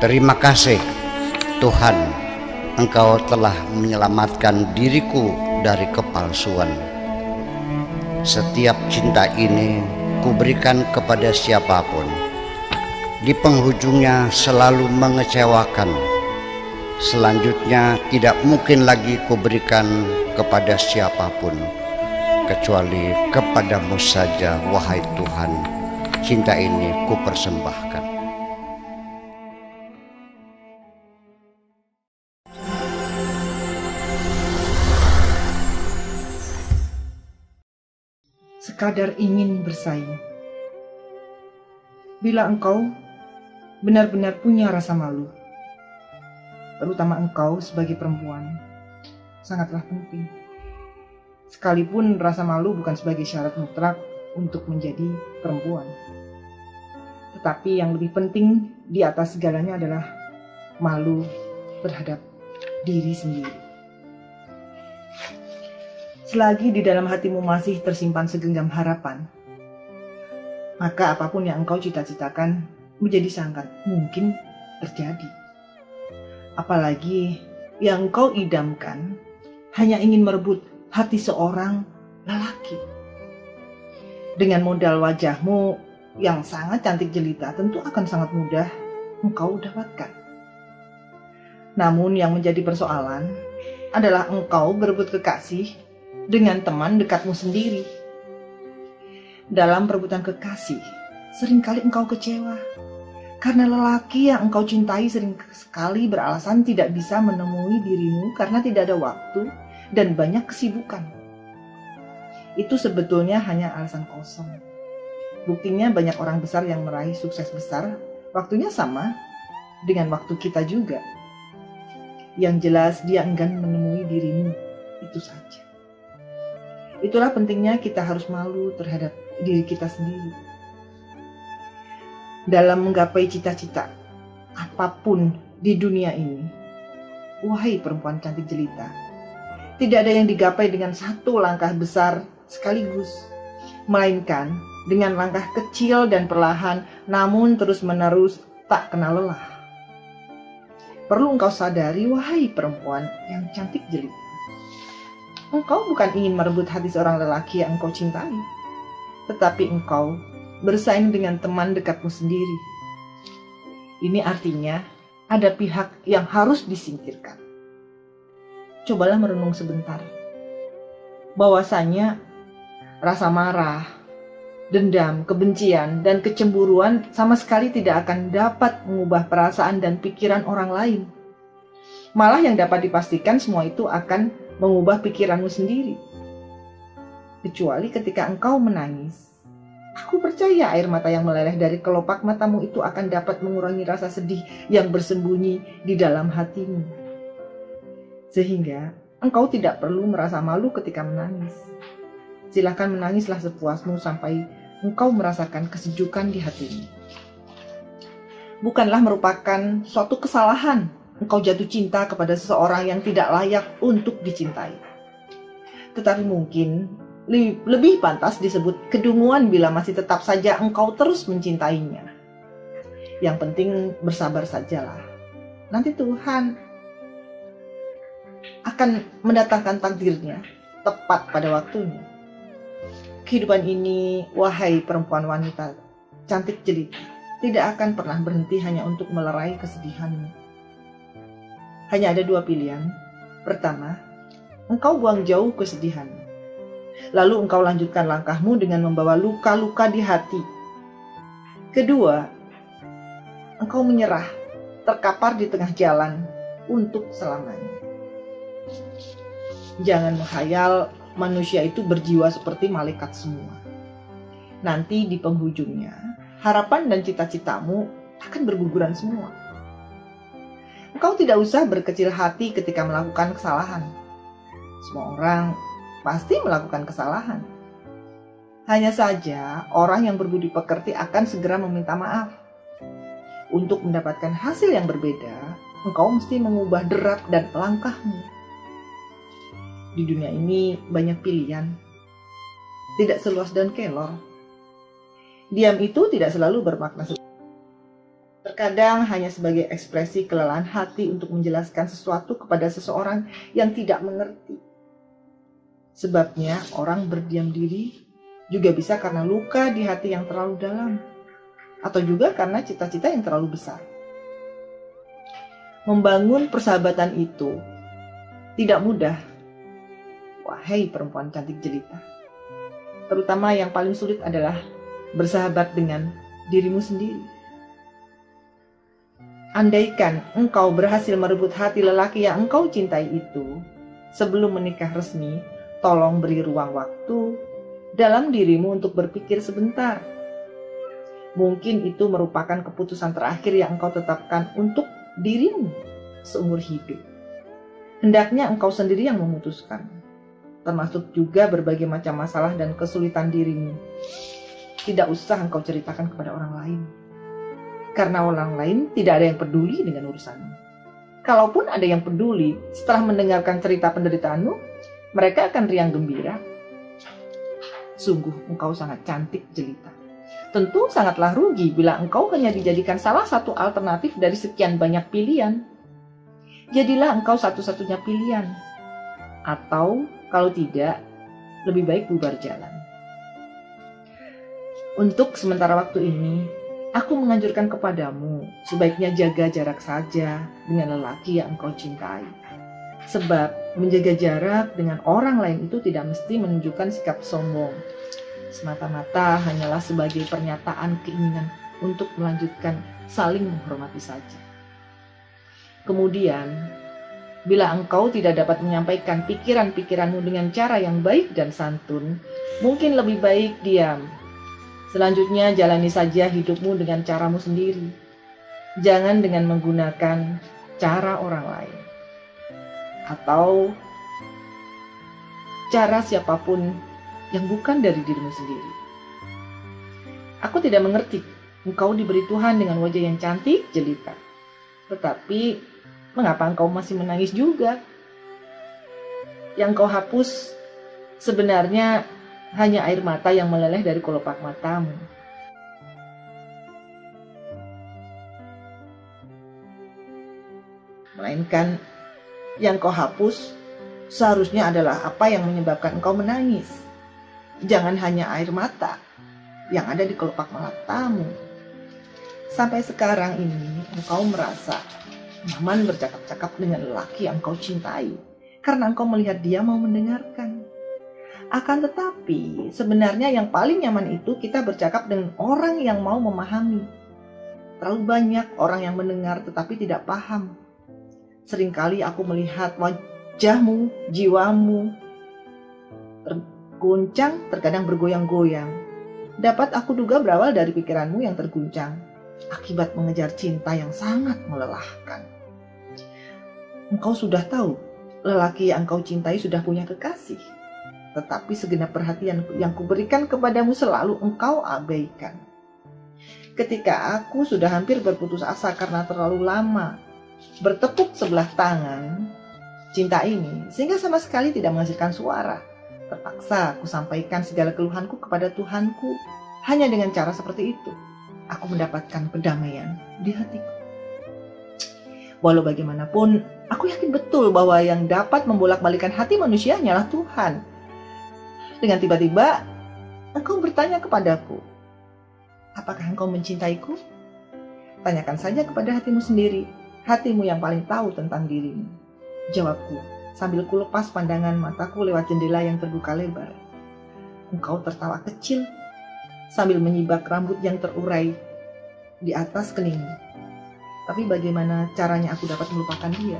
Terima kasih Tuhan, Engkau telah menyelamatkan diriku dari kepalsuan. Setiap cinta ini kuberikan kepada siapapun, di penghujungnya selalu mengecewakan. Selanjutnya tidak mungkin lagi kuberikan kepada siapapun, kecuali kepadamu saja, wahai Tuhan. Cinta ini kupersembahkan. Sekadar ingin bersaing. Bila engkau benar-benar punya rasa malu, terutama engkau sebagai perempuan, sangatlah penting. Sekalipun rasa malu bukan sebagai syarat mutlak untuk menjadi perempuan. Tetapi yang lebih penting di atas segalanya adalah malu terhadap diri sendiri. Selagi di dalam hatimu masih tersimpan segenggam harapan, maka apapun yang engkau cita-citakan menjadi sangat mungkin terjadi. Apalagi yang engkau idamkan hanya ingin merebut hati seorang lelaki. Dengan modal wajahmu yang sangat cantik jelita, tentu akan sangat mudah engkau dapatkan. Namun yang menjadi persoalan adalah engkau berebut kekasih dengan teman dekatmu sendiri. Dalam perebutan kekasih, seringkali engkau kecewa karena lelaki yang engkau cintai sering sekali beralasan tidak bisa menemui dirimu karena tidak ada waktu dan banyak kesibukan. Itu sebetulnya hanya alasan kosong. Buktinya banyak orang besar yang meraih sukses besar, waktunya sama dengan waktu kita juga. Yang jelas dia enggan menemui dirimu, itu saja. Itulah pentingnya kita harus malu terhadap diri kita sendiri. Dalam menggapai cita-cita apapun di dunia ini, wahai perempuan cantik jelita, tidak ada yang digapai dengan satu langkah besar sekaligus, melainkan dengan langkah kecil dan perlahan, namun terus-menerus tak kenal lelah. Perlu engkau sadari, wahai perempuan yang cantik jelita, engkau bukan ingin merebut hati seorang lelaki yang engkau cintai, tetapi engkau bersaing dengan teman dekatmu sendiri. Ini artinya ada pihak yang harus disingkirkan. Cobalah merenung sebentar, bahwasanya rasa marah, dendam, kebencian, dan kecemburuan sama sekali tidak akan dapat mengubah perasaan dan pikiran orang lain. Malah yang dapat dipastikan semua itu akan mengubah pikiranmu sendiri. Kecuali ketika engkau menangis, aku percaya air mata yang meleleh dari kelopak matamu itu akan dapat mengurangi rasa sedih yang bersembunyi di dalam hatimu. Sehingga engkau tidak perlu merasa malu ketika menangis. Silakan menangislah sepuasmu sampai engkau merasakan kesejukan di hatimu. Bukanlah merupakan suatu kesalahan engkau jatuh cinta kepada seseorang yang tidak layak untuk dicintai. Tetapi mungkin lebih pantas disebut kedunguan bila masih tetap saja engkau terus mencintainya. Yang penting bersabar sajalah. Nanti Tuhan akan mendatangkan takdirnya tepat pada waktunya. Kehidupan ini, wahai perempuan wanita cantik jelita, tidak akan pernah berhenti hanya untuk melerai kesedihanmu. Hanya ada dua pilihan. Pertama, engkau buang jauh kesedihan. Lalu engkau lanjutkan langkahmu dengan membawa luka-luka di hati. Kedua, engkau menyerah, terkapar di tengah jalan untuk selamanya. Jangan menghayal manusia itu berjiwa seperti malaikat semua. Nanti di penghujungnya, harapan dan cita-citamu akan berguguran semua. Engkau tidak usah berkecil hati ketika melakukan kesalahan. Semua orang pasti melakukan kesalahan. Hanya saja orang yang berbudi pekerti akan segera meminta maaf. Untuk mendapatkan hasil yang berbeda, engkau mesti mengubah derap dan langkahmu. Di dunia ini banyak pilihan, tidak seluas daun kelor. Diam itu tidak selalu bermakna Terkadang hanya sebagai ekspresi kelelahan hati untuk menjelaskan sesuatu kepada seseorang yang tidak mengerti. Sebabnya orang berdiam diri juga bisa karena luka di hati yang terlalu dalam, atau juga karena cita-cita yang terlalu besar. Membangun persahabatan itu tidak mudah, wahai perempuan cantik jelita. Terutama yang paling sulit adalah bersahabat dengan dirimu sendiri. Andaikan engkau berhasil merebut hati lelaki yang engkau cintai itu, sebelum menikah resmi, tolong beri ruang waktu dalam dirimu untuk berpikir sebentar. Mungkin itu merupakan keputusan terakhir yang engkau tetapkan untuk dirimu seumur hidup. Hendaknya engkau sendiri yang memutuskan, termasuk juga berbagai macam masalah dan kesulitan dirimu. Tidak usah engkau ceritakan kepada orang lain, karena orang lain tidak ada yang peduli dengan urusanmu. Kalaupun ada yang peduli, setelah mendengarkan cerita penderitaanmu, mereka akan riang gembira. Sungguh engkau sangat cantik jelita. Tentu sangatlah rugi bila engkau hanya dijadikan salah satu alternatif dari sekian banyak pilihan. Jadilah engkau satu-satunya pilihan. Atau kalau tidak, lebih baik bubar jalan. Untuk sementara waktu ini, aku menganjurkan kepadamu sebaiknya jaga jarak saja dengan lelaki yang engkau cintai. Sebab menjaga jarak dengan orang lain itu tidak mesti menunjukkan sikap sombong. Semata-mata hanyalah sebagai pernyataan keinginan untuk melanjutkan saling menghormati saja. Kemudian, bila engkau tidak dapat menyampaikan pikiran-pikiranmu dengan cara yang baik dan santun, mungkin lebih baik diam. Selanjutnya jalani saja hidupmu dengan caramu sendiri. Jangan dengan menggunakan cara orang lain. Atau cara siapapun yang bukan dari dirimu sendiri. Aku tidak mengerti, engkau diberi Tuhan dengan wajah yang cantik jelita. Tetapi, mengapa engkau masih menangis juga? Yang kau hapus sebenarnya hanya air mata yang meleleh dari kelopak matamu. Melainkan yang kau hapus seharusnya adalah apa yang menyebabkan engkau menangis. Jangan hanya air mata yang ada di kelopak matamu. Sampai sekarang ini engkau merasa nyaman bercakap-cakap dengan lelaki yang engkau cintai karena engkau melihat dia mau mendengarkan. Akan tetapi, sebenarnya yang paling nyaman itu kita bercakap dengan orang yang mau memahami. Terlalu banyak orang yang mendengar tetapi tidak paham. Seringkali aku melihat wajahmu, jiwamu terguncang, terkadang bergoyang-goyang. Dapat aku duga berawal dari pikiranmu yang terguncang akibat mengejar cinta yang sangat melelahkan. Engkau sudah tahu, lelaki yang engkau cintai sudah punya kekasih. Tetapi segenap perhatian yang kuberikan kepadamu selalu engkau abaikan. Ketika aku sudah hampir berputus asa karena terlalu lama bertepuk sebelah tangan cinta ini, sehingga sama sekali tidak menghasilkan suara, terpaksa aku sampaikan segala keluhanku kepada Tuhanku. Hanya dengan cara seperti itu, aku mendapatkan pendamaian di hatiku. Walau bagaimanapun, aku yakin betul bahwa yang dapat membolak-balikan hati manusia hanyalah Tuhan. Dengan tiba-tiba, engkau bertanya kepadaku, apakah engkau mencintaiku? Tanyakan saja kepada hatimu sendiri, hatimu yang paling tahu tentang dirimu. Jawabku, sambil kulepas pandangan mataku lewat jendela yang terbuka lebar. Engkau tertawa kecil, sambil menyibak rambut yang terurai di atas keningmu. Tapi bagaimana caranya aku dapat melupakan dia?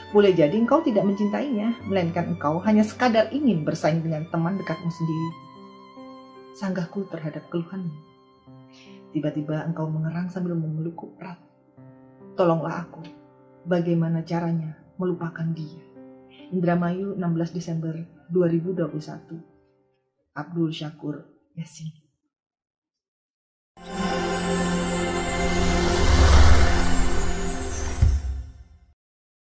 Boleh jadi engkau tidak mencintainya, melainkan engkau hanya sekadar ingin bersaing dengan teman dekatmu sendiri. Sanggahku terhadap keluhanmu. Tiba-tiba engkau mengerang sambil memelukku erat. Tolonglah aku, bagaimana caranya melupakan dia? Indramayu, 16 Desember 2021. Abdul Syakur Yasin.